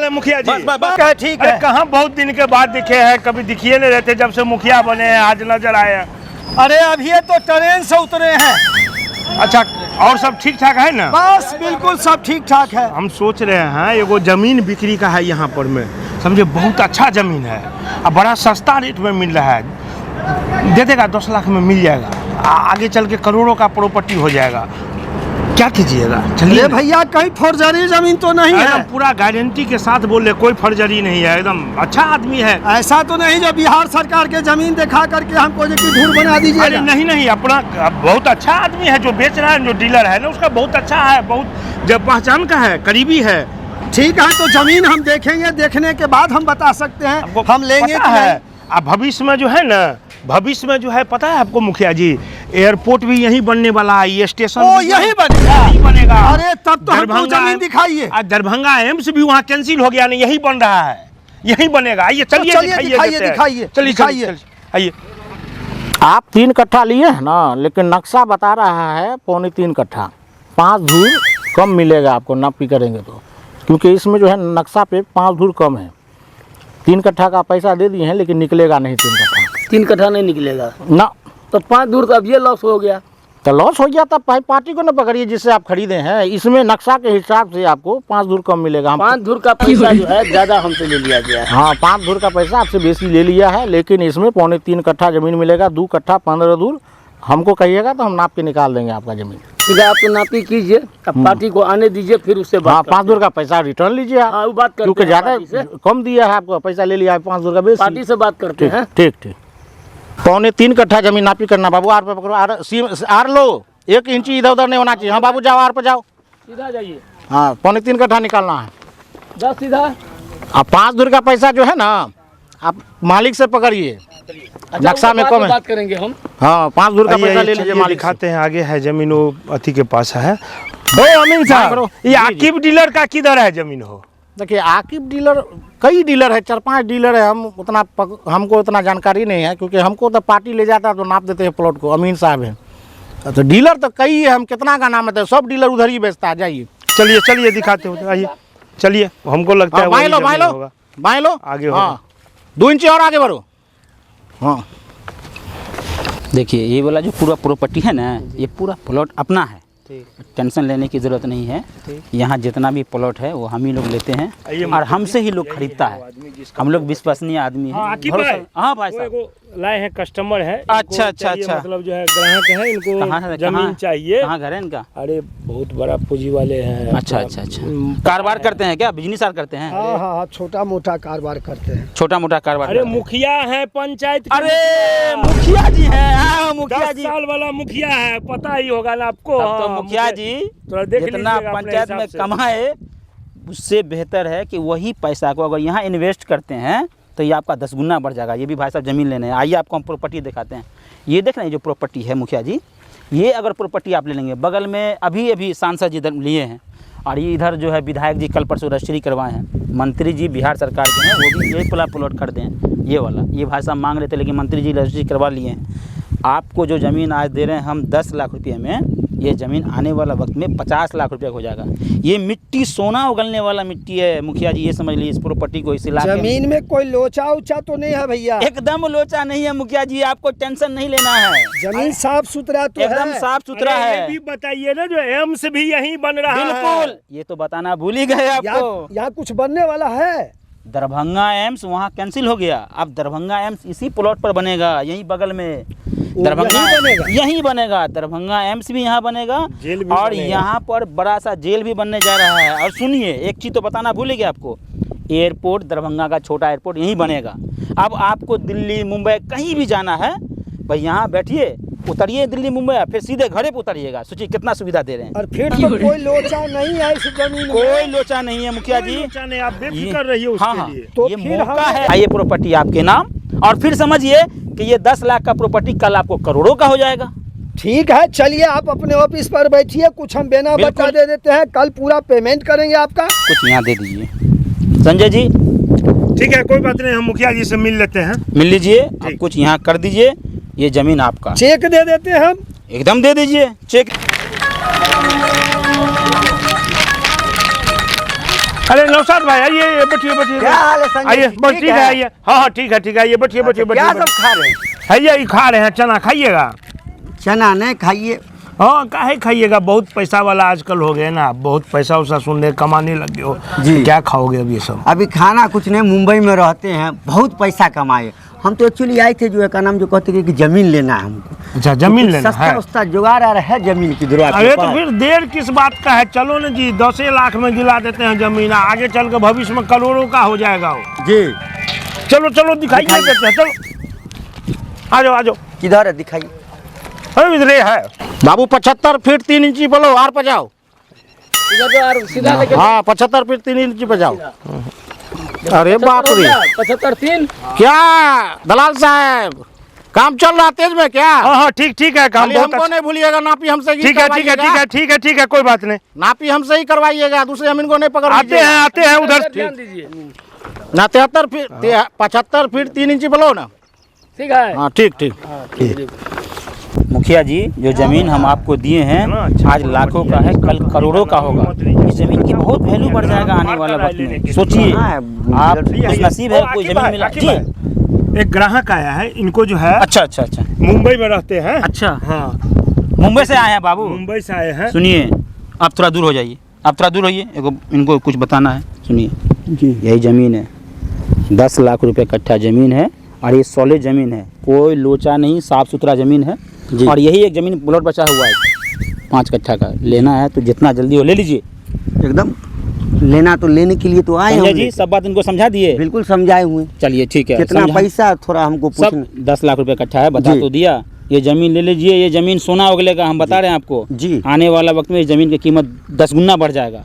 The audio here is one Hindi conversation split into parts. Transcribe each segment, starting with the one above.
है मुखिया जी? बस है, ठीक है। कहाँ बहुत दिन के बाद दिखे हैं, कभी दिखिए नहीं रहते जब से मुखिया बने हैं, आज नजर आए हैं। अरे अभी ये तो ट्रेन से उतरे हैं। अच्छा, और सब ठीक ठाक है ना? बस बिल्कुल सब ठीक ठाक है। हम सोच रहे हैं एगो जमीन बिक्री का है यहाँ पर में, समझे, बहुत अच्छा जमीन है और बड़ा सस्ता रेट में मिल रहा है। दे देगा 10 लाख में मिल जाएगा, आगे चल के करोड़ों का प्रॉपर्टी हो जाएगा। क्या कीजिएगा? चलिए भैया, कहीं फर्जरी जमीन तो नहीं है? पूरा गारंटी के साथ बोल रहे, कोई फर्जरी नहीं है, एकदम अच्छा आदमी है। ऐसा तो नहीं जो बिहार सरकार के जमीन दिखा करके हमको जो धूल बना दीजिए? अरे नहीं नहीं, अपना बहुत अच्छा आदमी है जो बेच रहा है, जो डीलर है ना उसका बहुत अच्छा है, बहुत जब पहचान का है, करीबी है। ठीक है, तो जमीन हम देखेंगे, देखने के बाद हम बता सकते हैं हम लेंगे कि है। अब भविष्य में जो है ना, भविष्य में जो है पता है आपको मुखिया जी, एयरपोर्ट भी यहीं बनने वाला है, ये स्टेशन यही बनेगा। अरे तब तो हमको जमीन दिखाइए। दरभंगा एम्स भी वहाँ कैंसिल हो गया, नहीं यही बन रहा है, यही बनेगा। आइए चलिए दिखाइए, चलिए आइए। आप 3 कट्ठा लिए है ना, लेकिन नक्शा बता रहा है 3.25 कट्ठा। 5 धूर कम मिलेगा आपको, नापी करेंगे तो, क्योंकि इसमें जो है नक्शा पे 5 धूर कम है। 3 कट्ठा का पैसा दे दिए हैं, लेकिन निकलेगा नहीं 3 कट्ठा। 3 कट्ठा नहीं निकलेगा ना, तो 5 धूर तो अब ये लॉस हो गया। तो लॉस हो गया, तब भाई पार्टी को ना पकड़िए जिससे आप खरीदे हैं। इसमें नक्शा के हिसाब से आपको 5 धूर कम मिलेगा। 5 धूर का पैसा जो है ज्यादा हमसे ले लिया गया है। हाँ, 5 धूर का पैसा आपसे बेसी ले लिया है, लेकिन इसमें 3.25 कट्ठा जमीन मिलेगा। 2 कट्ठा 15 धूर हमको कहिएगा तो हम नाप के निकाल देंगे आपका जमीन। ठीक है, आप तो नापी कीजिए, अब पार्टी को आने दीजिए, फिर उससे बात। हाँ, 5 धूर का पैसा रिटर्न लीजिए आप। हाँ, वो बात करते हैं, क्योंकि ज्यादा कम दिया है आपको, पैसा ले लिया है 5 धूर का बेसी। पार्टी से बात करते हैं। ठीक ठीक। 3.25 कट्ठा जमीन नापी करना बाबू। आर पे पकड़ो, आर लो, 1 इंची इधर उधर नहीं होना चाहिए। हाँ बाबू, जाओ आर पे जाओ, सीधा जाइए। हाँ, 3.25 कट्ठा निकालना है। जाओ सीधा। अब 5 धूर का पैसा जो है ना, आप मालिक से पकड़िए, नक्शा में कम है। बात करेंगे हम। हाँ, 5 धूर का पैसा ले लीजिए मालिक। दिखाते हैं, आगे है जमीन, वो अति के पास है। ओ अमीन साहब, ये आकिब डीलर का किधर है जमीन? हो देखिए, आकिब डीलर, कई डीलर है, 4-5 डीलर है। हम हमको उतना जानकारी नहीं है, क्योंकि हमको तो पार्टी ले जाता है तो नाप देते हैं प्लॉट को। अमीन साहब है, तो डीलर तो कई है, हम कितना का नाम है, सब डीलर उधर ही बेचता है। जाइए, चलिए दिखाते हो, आइए चलिए। हमको लगता है बाएं लो आगे। हाँ, 2 इंची और आगे बढ़ो। हाँ, देखिए, ये वाला जो पूरा प्रॉपर्टी है ना, ये पूरा प्लॉट अपना है, टेंशन लेने की ज़रूरत नहीं है। यहाँ जितना भी प्लॉट है वो हम ही लोग लेते हैं और हमसे ही लोग खरीदता है। हम लोग विश्वसनीय आदमी हैं। हाँ भाई साहब, लाए हैं, कस्टमर है। अच्छा, मतलब जो है ग्राहक है, इनको जमीन चाहिए। कहाँ घर है इनका? अरे बहुत बड़ा पूंजी वाले हैं। अच्छा। कारोबार करते हैं क्या? बिजनेस करते हैं? हाँ, छोटा मोटा कारोबार करते हैं। छोटा मोटा कारोबार। अरे मुखिया है पंचायत। अरे मुखिया जी है, मुखिया 10 साल वाला मुखिया है, पता ही होगा ना आपको। तो मुखिया जी जितना पंचायत में कमाए, उससे बेहतर है कि वही पैसा को अगर यहाँ इन्वेस्ट करते हैं तो ये आपका 10 गुना बढ़ जाएगा। ये भी भाई साहब जमीन लेने हैं। आइए आपको हम प्रॉपर्टी दिखाते हैं। ये देख रहे हैं जो प्रॉपर्टी है मुखिया जी, ये अगर प्रॉपर्टी आप ले लेंगे, बगल में अभी सांसद जी लिए हैं, और ये इधर जो है विधायक जी कल परसों रजिस्ट्री करवाए हैं। मंत्री जी बिहार सरकार के हैं, वो भी ये प्लॉट खरीदे हैं। ये वाला, ये भाई साहब मांग रहे थे, लेकिन मंत्री जी रजिस्ट्री करवा लिए हैं। आपको जो ज़मीन आज दे रहे हैं हम 10 लाख रुपये में, ये ज़मीन आने वाला वक्त में 50 लाख रुपये हो जाएगा। ये मिट्टी सोना उगलने वाला मिट्टी है मुखिया जी, ये समझ लीजिए इस प्रॉपर्टी को। इस इलाके जमीन में कोई लोचा उचा तो नहीं है भैया? एकदम लोचा नहीं है मुखिया जी, आपको टेंशन नहीं लेना है। जमीन साफ सुथरा तो एकदम साफ सुथरा है। ये भी बताइए ना, जो एम्स भी यहीं बन रहा है। बिल्कुल, ये तो बताना भूल ही गए आपको। यहाँ कुछ बनने वाला है? दरभंगा एम्स वहाँ कैंसिल हो गया, अब दरभंगा एम्स इसी प्लॉट पर बनेगा, यहीं बगल में। दरभंगा यहीं बनेगा, दरभंगा एम्स भी यहाँ बनेगा, और यहाँ पर बड़ा सा जेल भी बनने जा रहा है। और सुनिए, एक चीज़ तो बताना भूल गया आपको, एयरपोर्ट, दरभंगा का छोटा एयरपोर्ट यहीं बनेगा। अब आपको दिल्ली मुंबई कहीं भी जाना है, भाई यहाँ बैठिए, उतरिए दिल्ली मुंबई, फिर सीधे घरे पे उतरिएगा। सोचिए कितना सुविधा दे रहे हैं। और फिर तो कोई लोचा नहीं है इस जमीन में? कोई लोचा नहीं है मुखिया जी, आप बेफिक्र रहिए उसके लिए। तो ये मौका है, ये प्रॉपर्टी आपके नाम, और फिर समझिए कि ये 10 लाख का प्रॉपर्टी कल आपको करोड़ों का हो जाएगा। ठीक है, चलिए आप अपने ऑफिस पर बैठिए, कुछ हम बिना बता दे देते हैं, कल पूरा पेमेंट करेंगे आपका। कुछ यहाँ दे दीजिए संजय जी। ठीक है, कोई बात नहीं, हम मुखिया जी से मिल लेते हैं। मिल लीजिए, कुछ यहाँ कर दीजिए, ये जमीन आपका। चेक दे देते हैं हम। एकदम दे दीजिए चेक। अरे नौशाद भाई आइए, बैठिए बैठिए। क्या हाल है संजय आइए जी? बस ठीक ठीक है, है? आइए। हाँ ठीक है ठीक है, आइए बैठिए बैठिए क्या बैठिए। सब खा रहे हैं? आइए ये खा रहे हैं, चना खाइएगा। चना नहीं खाइए। हाँ काहे खाइएगा, बहुत पैसा वाला आजकल हो गए ना, बहुत पैसा उसा सुनने कमाने लगे हो जी। क्या खाओगे अब ये सब? अभी खाना कुछ नहीं, मुंबई में रहते हैं, बहुत पैसा कमाए। हम तो एक्चुअली आए थे जो है का नाम जो कहते कि जमीन लेना है हमको। अच्छा जमीन लेना सस्ता है? उस्ता जुगाड़ आ रहा है जमीन की दुरुआ अरे तो फिर देर किस बात का है, चलो ना जी 10 लाख में दिला देते हैं जमीन, आगे चल के भविष्य में करोड़ों का हो जाएगा वो। जी चलो चलो दिखाइए देते हैं, चलो आ जाओ आ जाओ। किधर है दिखाइए। अरे इधर है। बाबू 75 फीट 3 इंची बोलो आर पे जाओ। सीधा लेके हाँ 75 फीट 3 इंची पे जाओ। अरे बाप रे 75-3 क्या दलाल साहब काम चल रहा तेज में क्या? हाँ हाँ ठीक ठीक है, काम खाली बहुत हमको नहीं भूलिएगा, नापी हमसे ही ठीक है ठीक है ठीक है ठीक है ठीक है, कोई बात नहीं। नापी हमसे ही करवाइएगा, दूसरे जमीन को नहीं पकड़ आते हैं उधर। ध्यान दीजिए। ना 73 फीट 75 फीट 3 इंची बोलो ना। ठीक है। हाँ ठीक ठीक। मुखिया जी जो जमीन हम आपको दिए हैं आज लाखों का है, कल करोड़ों का होगा। इस जमीन की बहुत वैल्यू बढ़ जाएगा आने वाला वक्त में। सोचिए आप खुश नसीब है कोई जमीन मिला जी। एक ग्राहक आया है, इनको जो है अच्छा अच्छा अच्छा मुंबई में रहते हैं। अच्छा हाँ मुंबई से आए हैं बाबू? मुंबई से आए हैं। सुनिए आप थोड़ा दूर हो जाइए, आप थोड़ा दूर होइए, इनको कुछ बताना है। सुनिए यही ज़मीन है, 10 लाख रुपए कट्ठा ज़मीन है और ये सॉलिड ज़मीन है, कोई लोचा नहीं, साफ़ सुथरा ज़मीन है। और यही एक ज़मीन प्लॉट बचा हुआ है 5 कट्ठा का, लेना है तो जितना जल्दी हो ले लीजिए। एकदम लेना तो लेने के लिए तो आए संजय हैं जी सब बात इनको समझा दिए? बिल्कुल समझाए हुए। चलिए ठीक है, कितना पैसा थोड़ा हमको सब पूछना 10 लाख रुपए कट्ठा है, बता जी। तो दिया। ये ज़मीन ले लीजिए, ये ज़मीन सोना उगले का, हम बता रहे हैं आपको। जी। आने वाला वक्त में इस ज़मीन की कीमत 10 गुना बढ़ जाएगा।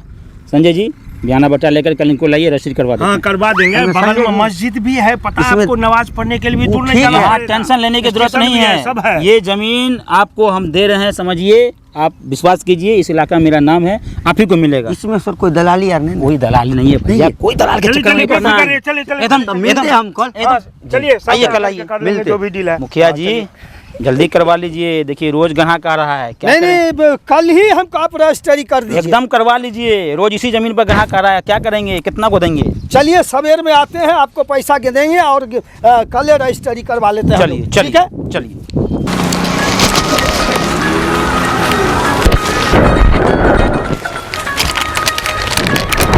संजय जी बयाना बट्टा लेकर कल इनको लाइए, रसीद करवा दें। हाँ करवा देंगे, बगल में मस्जिद भी है, पता है आपको, नमाज पढ़ने के लिए भी दूर नहीं ठीक जाना है। पड़ेगा। टेंशन लेने की जरूरत नहीं सब है, है। ये ज़मीन आपको हम दे रहे हैं, समझिए, आप विश्वास कीजिए, इस इलाका में मेरा नाम है, आप ही को मिलेगा। इसमें सर कोई दलाली यार नहीं? कोई दलाली नहीं है भैया, नहीं है। कोई दलाल के चलिए, चक्कर में चलिए, पड़ना चलिए, है। चलिए, चलिए, एकदम चलिए, मिलते हैं हम कल। हाँ, चलिए आइए, कल आइए, कर लेंगे जो भी डील है। मुखिया जी जल्दी करवा लीजिए, देखिए रोज ग्राहक आ रहा है, क्या नहीं करें? नहीं कल ही हमको आप रजिस्ट्री कर दीजिए। एकदम करवा लीजिए, रोज इसी जमीन पर ग्राहक आ रहा है, क्या करेंगे, कितना को देंगे? चलिए सवेर में आते हैं, आपको पैसा के देंगे और कल रजिस्ट्री करवा लेते हैं हम चलिए लोग। चलिए ठीक है? चलिए।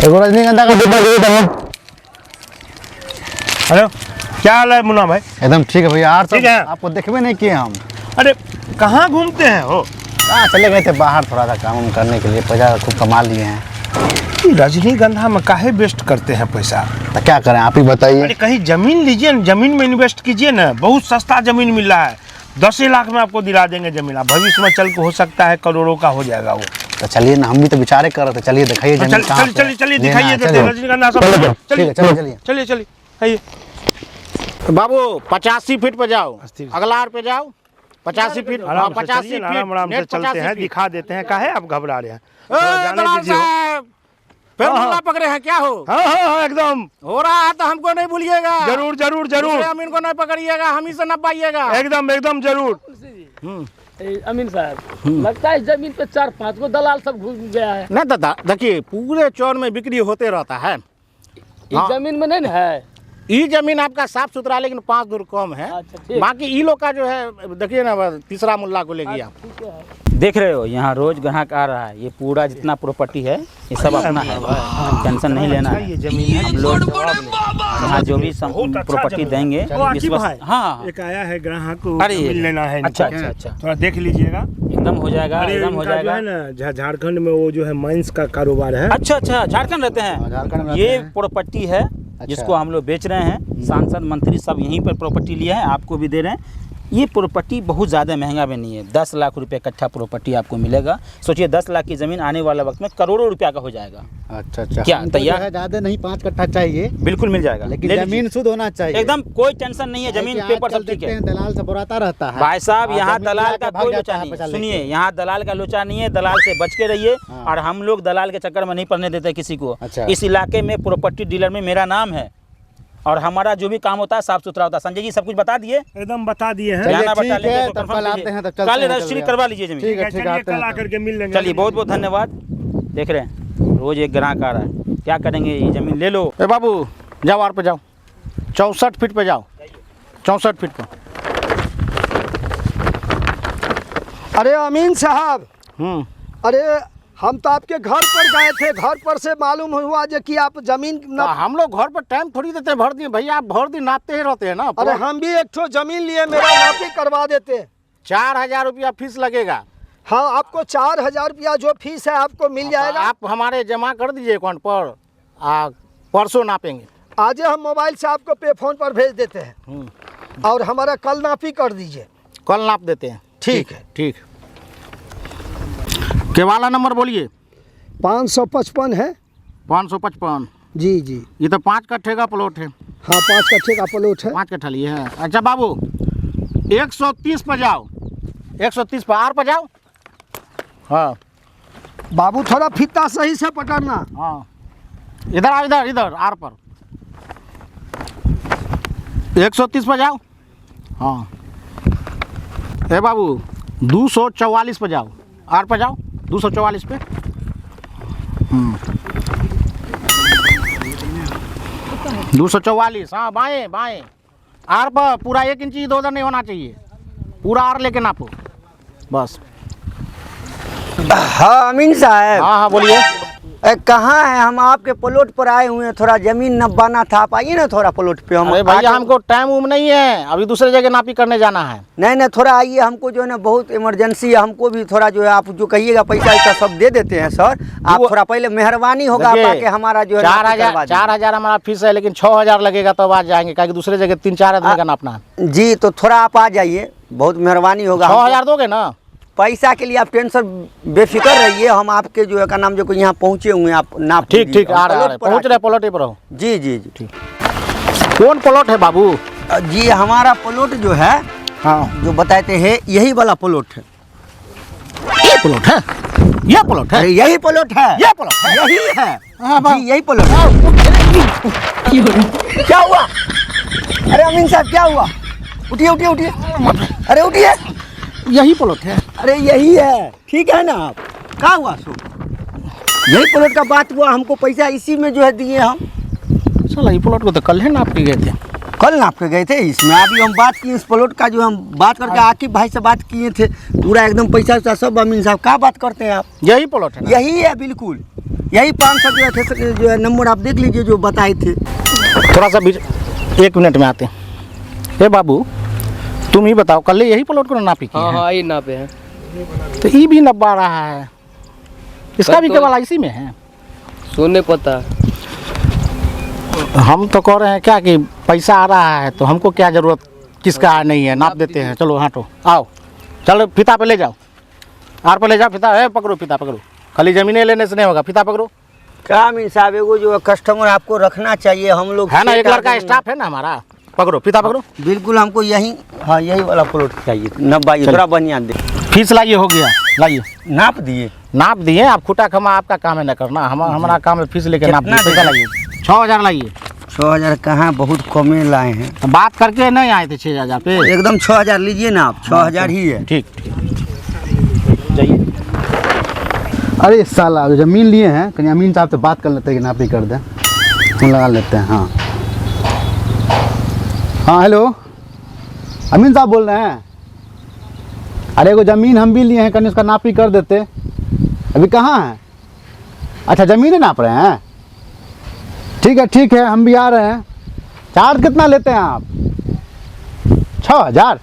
रजनीगंधा का डिब्बा दे दो। हेलो क्या हाल है मुन्ना भाई? एकदम ठीक है भैया। और ठीक सब है। आपको देखबे नहीं किए हम। अरे कहाँ घूमते हैं हो? हाँ चले गए थे बाहर थोड़ा सा काम करने के लिए, पैसा खूब कमा लिए हैं। ये रजनीगंधा में काहे वेस्ट करते हैं पैसा? तो क्या करें आप ही बताइए। अरे कहीं जमीन लीजिए ना, जमीन में इन्वेस्ट कीजिए ना, बहुत सस्ता जमीन मिल रहा है, 10 लाख में आपको दिला देंगे जमीन। आप भविष्य में चल के हो सकता है करोड़ों का हो जाएगा वो। तो चलिए ना, हम भी तो विचारे कर रहे थे। चलिए दिखाइए तो जमीन कहाँ पे चलिए चलिए लेना दिखाइए है। देते चलिए। हैं रजनीगंधा सब। ठीक है, चलिए चलिए चलिए। चलिए चलिए आइए। बाबू 85 फीट पे जाओ, 80 अगला आर पे जाओ। 85 फीट, हाँ, आराम से 85 चलिए ना, फीट, आराम से नेट चलते 85 हैं, फीट। दिखा देते हैं। काहे आप घबरा रहे हैं? ए, जाने दलाल दीजिए। साहब फिर हाँ, मुल्ला पकड़े हैं क्या हो? हाँ हाँ हाँ एकदम हो रहा है तो हमको नहीं भूलिएगा। जरूर जरूर जरूर दूसरे अमीन को नहीं पकड़िएगा, हम ही से न पाइएगा। एकदम एकदम जरूर। अमीन साहब लगता है इस जमीन पे 4-5 को दलाल सब घुस गया है। नहीं दादा देखिए, पूरे चौर में बिक्री होते रहता है। इस जमीन में नहीं ना है। ये जमीन आपका साफ सुथरा है, लेकिन 5 दूर कम है। अच्छा, ठीक। बाकी ई लोग का जो है देखिए ना, तीसरा मुल्ला को ले गया। ठीक है। देख रहे हो यहाँ रोज ग्राहक आ रहा है, ये पूरा जितना प्रॉपर्टी है ये सब अपना है, टेंशन नहीं लेना है। ये जमीन है। हम लोग यहाँ जो भी बहुत अच्छा प्रॉपर्टी जमीन देंगे वो आकिब विश्वास- भाई, हाँ एक आया है ग्राहक को अरे जमीन लेना है इनको। अच्छा अच्छा अच्छा, थोड़ा देख लीजिएगा। एकदम हो जाएगा, अरे एकदम हो इनका जो जाएगा। है ना झारखंड में वो जो है माइंस का कारोबार है। अच्छा अच्छा, झारखंड रहते झारखंड में हैं। रहते ये हैं। प्रॉपर्टी है जिसको हम लोग बेच रहे हैं, सांसद मंत्री सब यहीं पर प्रॉपर्टी लिया है, आपको भी दे रहे हैं। ये प्रॉपर्टी बहुत ज़्यादा महंगा भी नहीं है, 10 लाख रुपए कट्ठा प्रॉपर्टी आपको मिलेगा। सोचिए 10 लाख की ज़मीन आने वाला वक्त में करोड़ों रुपया का हो जाएगा। अच्छा अच्छा। क्या हमको तैयार? जो है ज्यादा नहीं, 5 कट्ठा चाहिए, बिल्कुल मिल जाएगा, लेकिन ले लीजिए। जमीन शुद्ध होना चाहिए। एकदम कोई टेंशन नहीं है, जमीन क्योंकि पेपर आजकल सब ठीक देखते है। हैं दलाल से बुराता रहता है। भाई साहब हाँ, यहाँ जमीन दलाल मिला का के भाग कोई जाता लोचा है नहीं पैसा है। लेके। सुनिए यहाँ दलाल का लोचा नहीं है, दलाल से बच के रहिए। हाँ। और हम लोग दलाल के चक्कर में नहीं पड़ने देते किसी को। अच्छा। इस इलाके में प्रॉपर्टी डीलर में मेरा नाम है और हमारा जो भी काम होता है साफ सुथरा होता है। संजय जी सब कुछ बता दिए, एकदम बता दिए हैं। चलिए, बयाना बता ठीक है, लेंगे, तब confirm कल कीजिए। आते हैं, तब चलते कल हैं, रजिस्ट्री चलिए। करवा लीजिए जमीन। ठीक है, चलिए आते कल हैं आकर के मिल लेंगे। चलिए बहुत बहुत धन्यवाद। देख रहे हैं रोज एक ग्राहक आ रहा है। क्या करेंगे, ये ज़मीन ले लो। ए बाबू जाओ और पे जाओ, 64 फीट पे जाओ, 64 फीट पे। अरे अमीन साहब, अरे हम तो आपके घर पर गए थे, घर पर से मालूम हुआ जो कि आप जमीन तो हम लोग घर पर टाइम थोड़ी देते भर दिन, भैया आप भर दिन नापते ही रहते हैं ना। अरे हम भी एक ठो जमीन लिए, मेरा नापी करवा देते। 4000 रुपया फीस लगेगा। हाँ, आपको 4000 रुपया जो फीस है आपको मिल जाएगा। आप हमारे जमा कर दीजिए अकाउंट पर, परसों नापेंगे। आज हम मोबाइल से आपको पे फोन पर भेज देते हैं और हमारा कल नापी कर दीजिए। कल नाप देते हैं। ठीक है। ठीक। के वाला नंबर बोलिए। 555 है। 555। जी जी। ये तो 5 कट्ठे का प्लॉट है। हाँ, 5 कट्ठे का प्लॉट है। 5 कट्ठा लिए है। अच्छा बाबू 130 पर जाओ, 130 पर आर पर जाओ। हाँ बाबू थोड़ा फीता सही से पकड़ना। हाँ, इधर आओ, इधर इधर आर पर 130 पर जाओ। हाँ ए बाबू 244 पर जाओ, आर पर जाओ 244 पे। 244। हाँ बाएं बाएं, आर पर पूरा 1 इंच इधर उधर नहीं होना चाहिए, पूरा आर लेके नापो बस। हाँ अमीन साहब। हाँ हाँ बोलिए। कहाँ है? हम आपके प्लॉट पर आए हुए हैं, थोड़ा जमीन नपाना था, आप आइए ना थोड़ा प्लॉट पे। हम अरे भैया हमको टाइम उम नहीं है, अभी दूसरे जगह नापी करने जाना है। नहीं थोड़ा आइए, हमको जो है ना बहुत इमरजेंसी है, हमको भी थोड़ा जो है आप जो कहिएगा पैसा इसका सब दे देते हैं सर। आप थोड़ा पहले मेहरबानी होगा आप आके हमारा जो है 4000 हमारा फीस है, लेकिन 6000 लगेगा तो आज जाएंगे, क्योंकि दूसरे जगह 3-4 आदमी का नापना है। जी तो थोड़ा आप आ जाइए, बहुत मेहरबानी होगा। 6000 दोगे ना? पैसा के लिए आप टेंशन बेफिक्र रहिए, हम आपके जो है का नाम जो यहाँ पहुँचे हुए हैं, आप नाप ठीक ठीक आ रहे पहुँच रहे प्लॉट पर हो। जी जी जी ठीक। कौन प्लॉट है बाबू? जी हमारा प्लॉट जो है, हाँ जो बताए थे है यही वाला प्लॉट है। ये प्लॉट है, ये प्लॉट है, अरे यही प्लॉट है, ये प्लॉट है, यही है। हाँ, जी यही प्लॉट है। क्या हुआ? अरे अमीन साहब क्या हुआ? उठिए उठिए उठिए, अरे उठिए। यही प्लॉट है। अरे यही है, ठीक है ना आप? क्या हुआ सो? यही प्लॉट का बात हुआ, हमको पैसा इसी में जो है दिए हम। चलो ये प्लॉट को तो कल है नाप के गए थे। कल नाप के गए थे, इसमें अभी हम बात किए इस प्लॉट का, जो हम बात करके आकिब भाई से बात किए थे, पूरा एकदम पैसा वैसा सब। अमीन साहब क्या बात करते हैं आप? यही प्लॉट है ना? यही है बिल्कुल, यही 500 जो है नंबर आप देख लीजिए जो बताए थे। थोड़ा सा बीच 1 मिनट में आते हैं। ए बाबू तुम ही बताओ, कल यही प्लॉट को नापी की? हाँ हाँ ये नापे हैं। तो ये भी नब्बा रहा है, इसका भी केवल इसी में है। सोने पता हम तो कह रहे हैं क्या कि पैसा आ रहा है तो हमको क्या जरूरत, किसका नहीं है, नाप देते हैं। चलो हटो, आओ चलो फीता पे ले जाओ, आर पे ले जाओ फीता। है पकड़ो फीता पकड़ो, खाली जमीनें लेने से नहीं होगा, फीता पकड़ो। क्या अमीन साहब, एगो जो कस्टमर आपको रखना चाहिए, हम लोग है ना, एक लड़का स्टाफ है ना हमारा। पकड़ो फीता पकड़ो। बिल्कुल हमको यही, हाँ यही वाला प्लॉट चाहिए। नब्बा थोड़ा बढ़िया दे। फीस लाइए, हो गया लाइए। नाप दिए? नाप दिए, आप खुटा खमा आपका काम है न करना, हमारा काम है फीस लेके नाप दिए। पैसा लाइए, 6000 लाइए। 6000 कहाँ, बहुत कमे लाए हैं। बात करके नहीं आए थे 6000 पे। एकदम 6000 लीजिए ना आप, 6000 ही है। ठीक ठीक जाइए। अरे साला जमीन लिए हैं, कहीं अमीन साहब से बात कर लेते हैं कि नापी कर दें, फोन लगा लेते हैं। हाँ हाँ हेलो, अमीन साहब बोल रहे हैं? अरे वो ज़मीन हम भी लिए हैं, कहीं उसका नापी कर देते। अभी कहाँ हैं? अच्छा ज़मीन नाप रहे हैं, ठीक है हम भी आ रहे हैं। चार्ज कितना लेते हैं आप? 6000?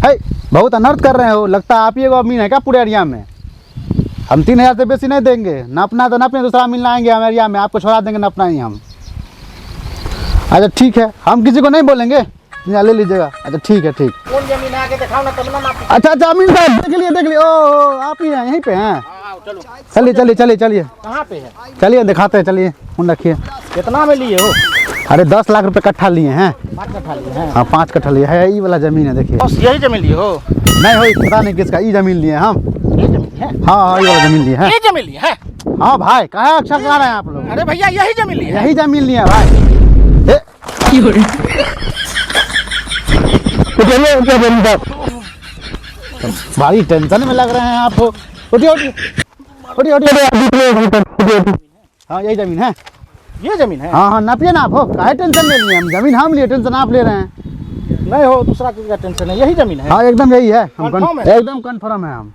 है बहुत अनर्थ कर रहे हो, लगता है आप ही एगो अमीन है क्या पूरे एरिया में? हम 3000 से बेसी नहीं देंगे, नापना तो नापने, दूसरा अमीन लाएंगे हम एरिया में, आपको छोड़ा देंगे नापना ही हम। अच्छा ठीक है, हम किसी को नहीं बोलेंगे, ले लीजिएगा। अच्छा ठीक है ठीक। कौन जमीन है आके दिखाओ ना, तब ना नाप। अच्छा अमीन साहब देख लिए। ओ आप ही हैं, यहीं पे हैं? चलिए कहाँ पे है? चलिए दिखाते हैं, चलिए फोन रखिए। कितना में लिए हो? अरे 10 लाख रुपए कट्ठा लिए हैं। 5 कट्ठा लिए हैं? हाँ 5 कट्ठा लिए है, यही वाला जमीन है देखिए। बस यही जमीन लिए हो? नहीं हो पता नहीं किसका, ये जमीन लिए हम। ये जमीन है? हाँ ये वाला जमीन लिए है। ये जमीन लिए है? हाँ भाई कहाँ अक्षर गा रहे हैं आप लोग? अरे भैया यही जमीन लिए है? यही जमीन लिए है भाई। भारी टेंशन में लग रहे हैं आप। हाँ यही जमीन है। ये जमीन है? हाँ हाँ नापिए ना आप, हो काहे टेंशन ले लिए, हम जमीन हम लिए, टेंशन आप ले रहे हैं। नहीं हो दूसरा चीज का टेंशन है, यही जमीन है? हाँ एकदम यही है, Confirm है? एकदम कन्फर्म है हम।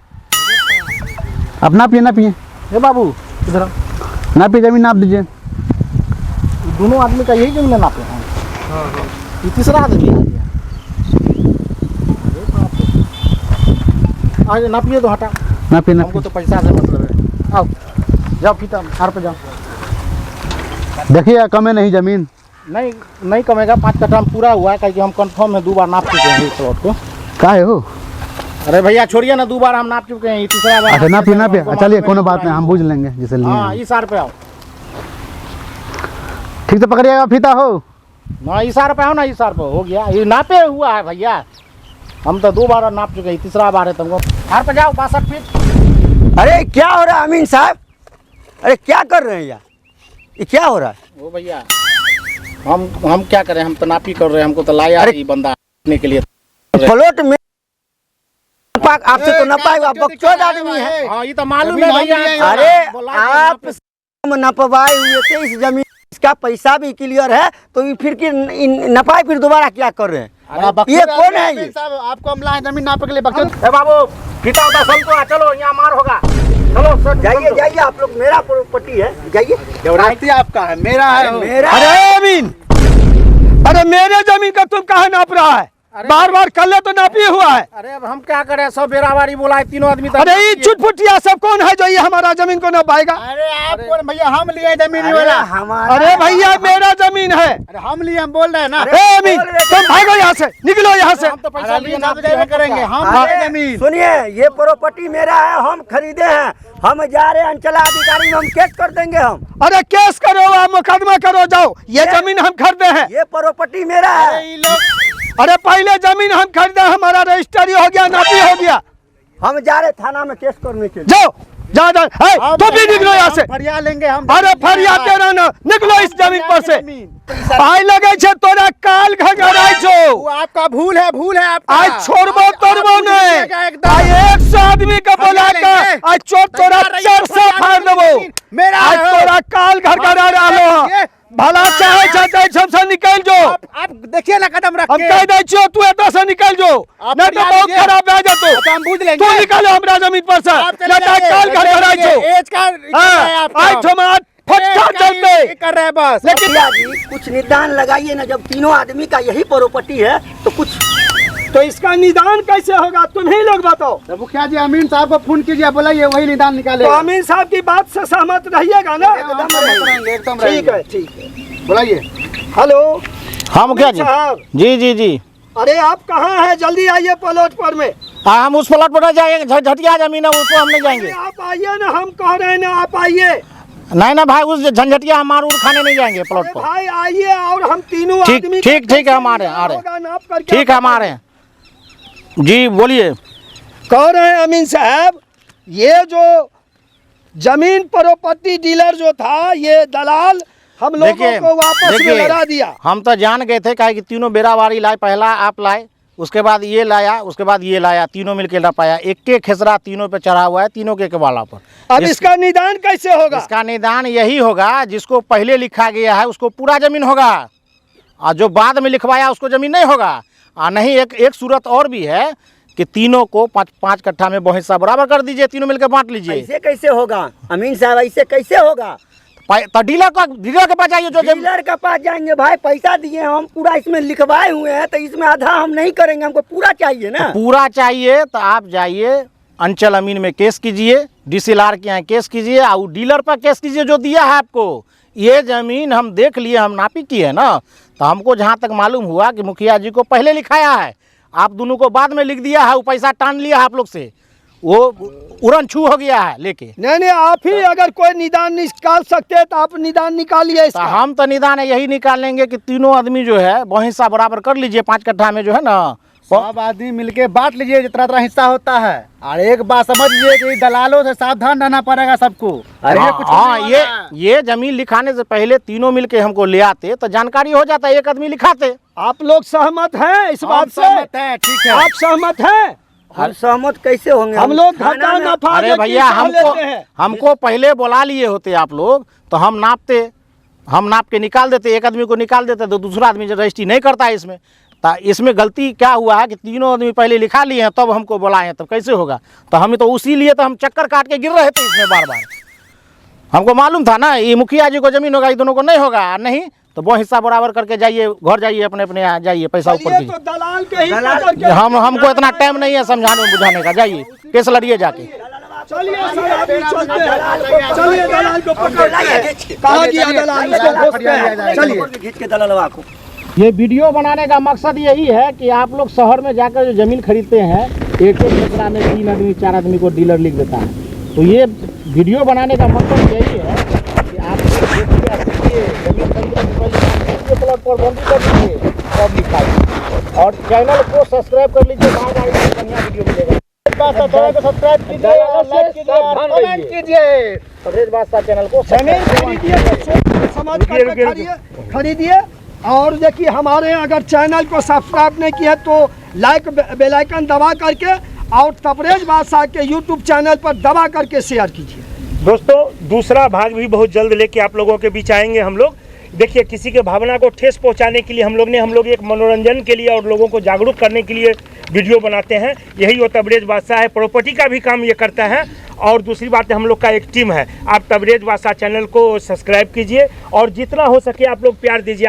अब नापिए नापिए, हे बाबू इधर आओ। नापिए जमीन नाप दीजिए। दोनों आदमी का यही जमीन नापे हैं? हाँ। ये तीसरा आदमी आ गया। आगे नापिए तो हटा, नापिए हमको नापिए, तो पैसा से मतलब है। आओ जाओ फीता हार पे जाओ। देखिए कमे नहीं जमीन। नहीं नहीं कमेगा, 5 कट्ठा में पूरा हुआ है, क्योंकि हम कंफर्म है 2 बार नाप चुके हैं इस प्लॉट को। काहे हो? अरे भैया छोड़िए ना, 2 बार हम नाप चुके हैं, ये तीसरा बार। अच्छा नापिए नापिए, चलिए कोनो बात नहीं, हम बूझ लेंगे जिसे लिए हाँ हैं। इस सार पे आओ ठीक से पकड़िएगा फीता हो। ना, इस सार पे आओ ना, इस सार पे हो गया, ये नापे हुआ है भैया, हम तो 2 बार नाप चुके हैं, तीसरा बार है तुमको। हार पे जाओ 62 फीट। अरे क्या हो रहा है अमीन साहब? अरे क्या कर रहे हैं यार, ये क्या हो रहा है? ओ भैया हम क्या करें, हम तो नापी कर रहे हैं, हमको तो लाया अरे ये बंदा ने के लिए। प्लॉट में आपसे तो नपाएगा, आप बकचोद आदमी है। हाँ ये तो मालूम है भैया। अरे आप नपवाए हुए थे इस जमीन, इसका पैसा भी क्लियर है, तो ये फिर नपाए फिर दोबारा क्या कर रहे हैं? ये कौन है ये? आपको हम लाए जमीन नापे के लिए बकचोद। ए बाबू फीता उता समझो, चलो यहाँ मार होगा, चलो सर जाइए जाइए, आप लोग, मेरा प्रॉपर्टी है, जाइए। देवराती आपका है, मेरा है। मेरा अरे अमीन, अरे मेरे जमीन का तुम कहाँ नाप रहा है? बार बार कल तो नापी हुआ है। अरे अब हम क्या करें, सब बेराबारी बोला है, तीनों आदमी। अरे ये चुटपुटिया सब कौन है जो ये हमारा जमीन को नपाएगा? अरे आप कौन भैया, हम लिए जमीन अरे वाला। हमारा, अरे भैया मेरा जमीन है। अरे हम लिए, हम बोल रहे हैं ना। ए अमीन तुम भागो यहाँ से, निकलो यहाँ से। हम तो पैसा लिए नाप देवे करेंगे हम, अरे लिए जमीन। सुनिए, ये प्रॉपर्टी मेरा है, हम खरीदे हैं, हम जा रहे हैं अंचलाधिकारी में, हम केस कर देंगे हम। अरे केस करो, आप मुकदमा करो, जाओ। ये जमीन हम खरीदे हैं। ये प्रॉपर्टी मेरा है। अरे पहले जमीन हम खरीदा, हमारा रजिस्ट्री हो गया, नापी हो गया। हम जा रहे थाना में केस करने के लिए। जाओ जाओ जाओ, तुम भी निकलो यहाँ से। फरियाद लेंगे हम। अरे फरियादे रहना, निकलो इस जमीन पर से। आइ लगे छे तोरा काल घगराई छो। वो आपका भूल है आपका। आज छोड़बो तोड़बो नहीं। आज 100 आदमी का बोला के आज चोर तोरा 400 फाड़ देबो। मेरा आज तोरा काल घगरा रहलो। भला चाहे छे सबसे निकल जो। आप देखिए ना कदम रख हम के। कह दे छो तू एतो से निकल जो, नहीं तो बहुत खराब रह जातो। हम बूझ लेंगे। तू निकल हमरा जमीन पर से, नहीं तो काल घगराई छो। एज का आज हमारा फटका चलते कर रहे हैं बस। मुखिया जी कुछ निदान लगाइए ना, जब तीनों आदमी का यही प्रॉपर्टी है तो कुछ। तो इसका निदान कैसे होगा, तुम ही लोग बताओ। तो मुखिया जी अमीन साहब को फोन कीजिए, बोलाइए वही निदान निकाले। तो अमीन साहब की बात से सहमत रहिएगा ना? एकदम ठीक है ठीक है। बोलाइए। हेलो हाँ मुखिया जी। साहब, जी जी जी। अरे आप कहाँ हैं? जल्दी आइए प्लॉट पर में। हम उस प्लॉट पर नहीं जाएंगे, झटिया जमीन है उसको हम नहीं जाएंगे। आप आइए ना, हम कह रहे हैं ना, आप आइए। नहीं ना भाई, उस झंझटिया हम मार खाने नहीं जाएंगे प्लॉट अरे पर। भाई आइए, और हम तीनों ठीक आदमी ठीक ठीक है, हम आ रहे हैं, आ रहे हैं। नाप करके ठीक है हम आ रहे हैं। जी बोलिए। कह रहे हैं अमीन साहब, ये जो जमीन प्रॉपर्टी डीलर जो था, ये दलाल हम लोगों को वापस में लड़ा दिया। हम तो जान गए थे कि तीनों बेरावारी लाए, पहला आप लाए, उसके बाद ये लाया, उसके बाद ये लाया, तीनों मिलकर ला पाया। एक खेसरा तीनों पे चढ़ा हुआ है, तीनों के वाला पर। अब इसका निदान कैसे होगा? इसका निदान यही होगा, जिसको पहले लिखा गया है उसको पूरा जमीन होगा, और जो बाद में लिखवाया उसको जमीन नहीं होगा। नहीं, एक सूरत और भी है कि तीनों को 5 कट्ठा में बहुत सा बराबर कर दीजिए, तीनों मिलकर बांट लीजिए। ऐसे कैसे होगा अमीन साहब, ऐसे कैसे होगा? तो डीलर के पास जाइए, जो डीलर के पास जाएंगे भाई, पैसा दिए हम, पूरा इसमें लिखवाए हुए हैं, तो इसमें आधा हम नहीं करेंगे, हमको पूरा चाहिए ना। पूरा चाहिए तो आप जाइए अंचल अमीन में केस कीजिए, DCLR के यहाँ केस कीजिए, और डीलर पर केस कीजिए जो दिया है आपको। ये ज़मीन हम देख लिए, हम नापी की है ना, तो हमको जहाँ तक मालूम हुआ कि मुखिया जी को पहले लिखाया है, आप दोनों को बाद में लिख दिया है, वो पैसा टान लिया है आप लोग से, वो उड़न छू हो गया है लेके। नहीं आप ही अगर कोई निदान निकाल सकते हैं तो आप निदान निकालिए इसका। तो हम तो निदान यही निकालेंगे कि तीनों आदमी जो है वह हिस्सा बराबर कर लीजिए, 5 कट्ठा में जो है ना, सब आदमी मिलके बांट लीजिए जितना तरह हिस्सा होता है। और एक बात समझ लीजिए कि दलालों से सावधान रहना पड़ेगा सबको। अरे कुछ ये जमीन लिखाने से पहले तीनों मिलके हमको ले आते तो जानकारी हो जाता, एक आदमी लिखाते। आप लोग सहमत हैं इस बात से? सहमत है, ठीक है। आप सहमत हैं? हम सहमत कैसे होंगे? हम लोग घाटा नफा अरे लेके भैया हिसाब लेते हैं। हमको पहले बुला लिए होते आप लोग तो हम नापते, हम नाप के निकाल देते, एक आदमी को निकाल देते तो दूसरा आदमी जो रजिस्ट्री नहीं करता है इसमें। तो इसमें गलती क्या हुआ है कि तीनों आदमी पहले लिखा लिए हैं तब हमको बुलाए हैं, तब कैसे होगा? तो हमें तो उसी लिए तो हम चक्कर काट के गिर रहे थे इसमें बार बार। हमको मालूम था ना ये मुखिया जी को जमीन होगा, ये दोनों को नहीं होगा। नहीं तो वो हिस्सा बराबर करके जाइए, घर जाइए, अपने अपने यहाँ जाइए, पैसा ऊपर चलिए कीजिए। तो दलाल के ही पकड़ के हमको इतना टाइम नहीं है समझाने बुझाने का। जाइए केस लड़िए जाके। चलिए सर, अभी चलते हैं। चलिए दलाल को पकड़ के कहा गया दलाल इसको घुस के चलिए खींच के दलालवा को। ये वीडियो बनाने का मकसद यही है कि आप लोग शहर में जाकर जो ज़मीन खरीदते हैं, एक एक खसरा में 3 आदमी 4 आदमी को डीलर लिख देता है। तो ये वीडियो बनाने का मकसद यही है कि आप देखिए ज़मीन खरीदने से पहले प्लॉट पर बंदी कर दीजिए और दिखाइए, और चैनल को सब्सक्राइब कर लीजिए। बढ़िया वीडियो मिलेगा। सब्सक्राइब कीजिए, लाइक कीजिए, कमेंट कीजिए। परहेज बादशाह चैनल को जमीन खरीदिए तो सोच समझ कर खरीदिए। और देखिए हमारे अगर चैनल को सब्सक्राइब नहीं किया तो लाइक बेल आइकन दबा करके और तबरेज बादशाह के यूट्यूब चैनल पर दबा करके शेयर कीजिए। दोस्तों दूसरा भाग भी बहुत जल्द लेके आप लोगों के बीच आएंगे हम लोग। देखिए किसी के भावना को ठेस पहुंचाने के लिए हम लोग एक मनोरंजन के लिए और लोगों को जागरूक करने के लिए वीडियो बनाते हैं। यही वो तबरेज बादशाह है, प्रॉपर्टी का भी काम ये करता है। और दूसरी बात है हम लोग का एक टीम है। आप तबरेज बादशाह चैनल को सब्सक्राइब कीजिए और जितना हो सके आप लोग प्यार दीजिए।